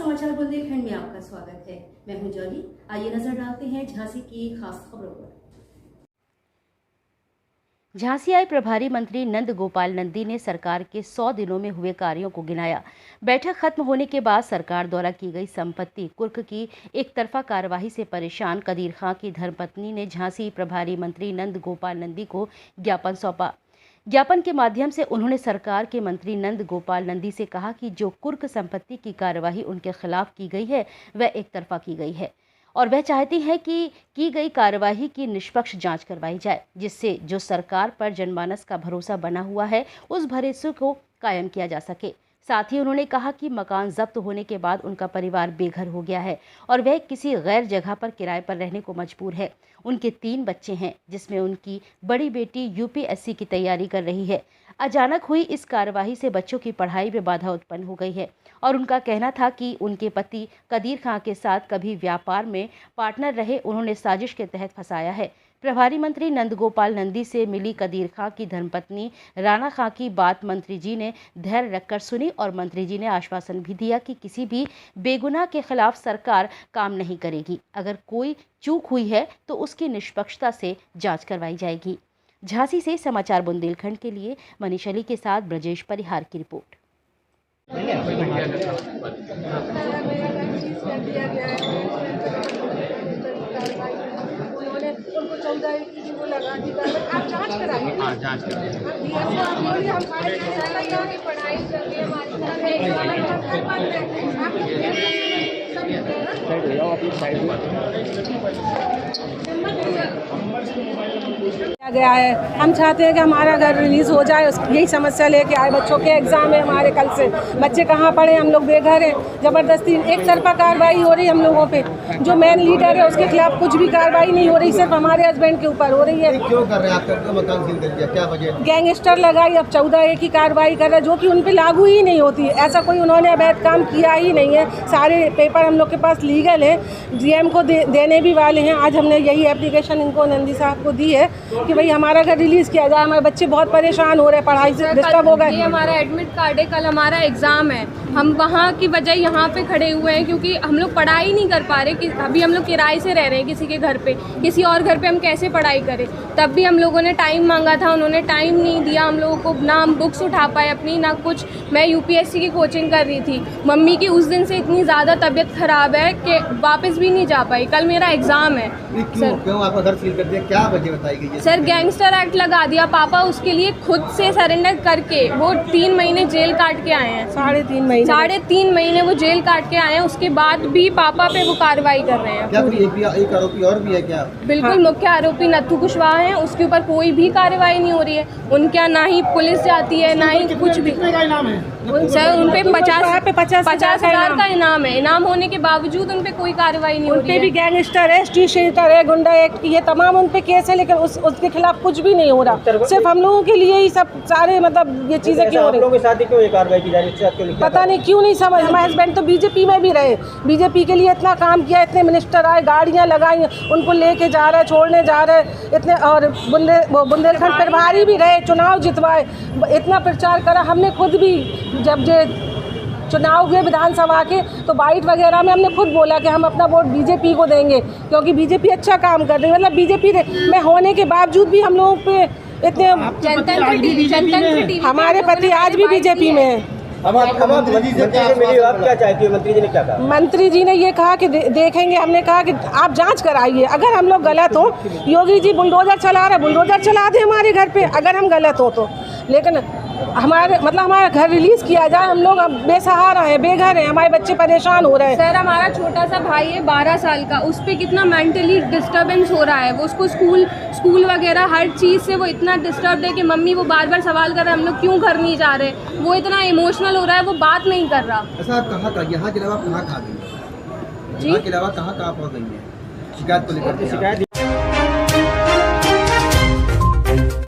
समाचार बुंदेलखंड में आपका स्वागत है। मैं हूं जॉली। आइए नजर डालते हैं झांसी की खास खबरों पर। झांसी आए प्रभारी मंत्री नंद गोपाल नंदी ने सरकार के 100 दिनों में हुए कार्यों को गिनाया। बैठक खत्म होने के बाद सरकार द्वारा की गई संपत्ति कुर्क की एक तरफा कार्यवाही से परेशान कदीर खां की धर्मपत्नी ने झांसी प्रभारी मंत्री नंद गोपाल नंदी को ज्ञापन सौंपा। ज्ञापन के माध्यम से उन्होंने सरकार के मंत्री नंद गोपाल नंदी से कहा कि जो कुर्क संपत्ति की कार्यवाही उनके खिलाफ की गई है वह एक तरफा की गई है और वह चाहती हैं कि की गई कार्यवाही की निष्पक्ष जांच करवाई जाए, जिससे जो सरकार पर जनमानस का भरोसा बना हुआ है उस भरोसे को कायम किया जा सके। साथ ही उन्होंने कहा कि मकान जब्त होने के बाद उनका परिवार बेघर हो गया है और वह किसी गैर जगह पर किराए पर रहने को मजबूर है। उनके 3 बच्चे हैं, जिसमें उनकी बड़ी बेटी यूपीएससी की तैयारी कर रही है। अचानक हुई इस कार्यवाही से बच्चों की पढ़ाई में बाधा उत्पन्न हो गई है और उनका कहना था कि उनके पति कदीर खां के साथ कभी व्यापार में पार्टनर रहे, उन्होंने साजिश के तहत फंसाया है। प्रभारी मंत्री नंद गोपाल नंदी से मिली कदीर खां की धर्मपत्नी राना खां की बात मंत्री जी ने धैर्य रखकर सुनी और मंत्री जी ने आश्वासन भी दिया कि किसी भी बेगुनाह के खिलाफ सरकार काम नहीं करेगी। अगर कोई चूक हुई है तो उसकी निष्पक्षता से जांच करवाई जाएगी। झांसी से समाचार बुंदेलखंड के लिए मनीष अली के साथ ब्रजेश परिहार की रिपोर्ट। उनको 14 की वो लगा दी। आप जांच कराइए। जांच कराइए। हम सारे पढ़ाई कर रही है गया है। हम चाहते हैं कि हमारा घर रिलीज हो जाए। यही समस्या लेके आए। बच्चों के एग्जाम है हमारे कल से। बच्चे कहाँ पढ़े, हम लोग बेघर हैं। जबरदस्ती एक तरफा कार्रवाई हो रही है हम लोगों पे। जो मेन लीडर है उसके खिलाफ कुछ भी कार्रवाई नहीं हो रही, सिर्फ हमारे हस्बैंड के ऊपर हो रही है। क्यों कर रहे हैं आप? मकान सील कर दिया, क्या वजह? गैंगस्टर लगाई, अब 14A की कार्रवाई कर रहा है जो कि उन पे लागू ही नहीं होती। ऐसा कोई उन्होंने अवैध काम किया ही नहीं है। सारे पेपर हम लोग के पास लीगल है। GM को देने भी वाले हैं। आज हमने यही एप्लीकेशन इनको नंदी साहब को दी है कि भाई हमारा घर रिलीज किया जाए। हमारे बच्चे बहुत परेशान हो रहे हैं, पढ़ाई से डिस्टर्ब हो गए। ये हमारा एडमिट कार्ड है, कल हमारा एग्जाम है। हम वहाँ की वजह यहाँ पे खड़े हुए हैं क्योंकि हम लोग पढ़ाई नहीं कर पा रहे कि अभी हम लोग किराए से रह रहे हैं किसी के घर पे। किसी और घर पे हम कैसे पढ़ाई करें? तब भी हम लोगों ने टाइम मांगा था, उन्होंने टाइम नहीं दिया हम लोगों को। ना हम बुक्स उठा पाए अपनी, ना कुछ। मैं UPSC की कोचिंग कर रही थी। मम्मी की उस दिन से इतनी ज़्यादा तबीयत खराब है कि वापस भी नहीं जा पाई। कल मेरा एग्जाम है। क्यों आपका घर सील कर दिया, क्या वजह बताई गई है? सर गैंगस्टर एक्ट लगा दिया। पापा उसके लिए खुद से सरेंडर करके वो 3 महीने जेल काट के आए हैं। 3.5 महीने वो जेल काट के आए हैं। उसके बाद भी पापा पे वो कार्रवाई कर रहे हैं। क्या एक आरोपी और भी है क्या? बिल्कुल मुख्य आरोपी नथु कुशवाहा है, उसके ऊपर कोई भी कार्रवाई नहीं हो रही है। उनका ना ही पुलिस जाती है ना ही कुछ भी। सर उन पे 50,000 का इनाम है। इनाम होने के बावजूद उन पे कोई कार्रवाई नहीं हो रही है। उन पे भी गैंगस्टर है, स्ट्रीट शेटर है, गुंडा एक्ट, ये तमाम उन पे केस है, लेकिन उसके खिलाफ कुछ भी नहीं हो रहा। सिर्फ हम लोगों के लिए ही सब सारे मतलब ये चीजें क्यों हो रही है पता नहीं, क्यों नहीं समझ। हमारे हस्बैंड तो बीजेपी में भी रहे, बीजेपी के लिए इतना काम किया, इतने मिनिस्टर आए, गाड़ियाँ लगाई, उनको लेके जा रहे, छोड़ने जा रहे इतने। और बुंदेलखंड प्रभारी भी रहे, चुनाव जितवाए, इतना प्रचार करा। हमने खुद भी जब जो चुनाव हुए विधानसभा के तो बाइट वगैरह में हमने खुद बोला कि हम अपना वोट बीजेपी को देंगे क्योंकि बीजेपी अच्छा काम कर रही है। मतलब बीजेपी में होने के बावजूद भी हम लोगों पे इतने हमारे पति आज भी बीजेपी में है। मंत्री जी आप क्या चाहती है? मंत्री जी ने क्या कहा? मंत्री जी ने ये कहा कि देखेंगे। हमने कहा कि आप जांच कराइए, अगर हम लोग गलत हो। योगी जी बुलडोजर चला रहे, बुलडोजर चला दे हमारे घर पे अगर हम गलत हो तो। लेकिन हमारा घर रिलीज किया जाए। हम लोग अब बेसहारा हैं, बेघर हैं, हमारे बच्चे परेशान हो रहे हैं। सर हमारा छोटा सा भाई है 12 साल का, उस पर कितना मेंटली डिस्टर्बेंस हो रहा है। वो उसको स्कूल वगैरह हर चीज़ से वो इतना डिस्टर्ब है कि मम्मी वो बार बार सवाल कर रहा है हम लोग क्यों घर नहीं जा रहे। वो इतना इमोशनल हो रहा है, वो बात नहीं कर रहा। ऐसा कहाँ का? यहाँ के अलावा कहाँ खा गई? जी यहाँ के अलावा कहाँ पहुँच गई है? शिकायत को लेकर शिकायत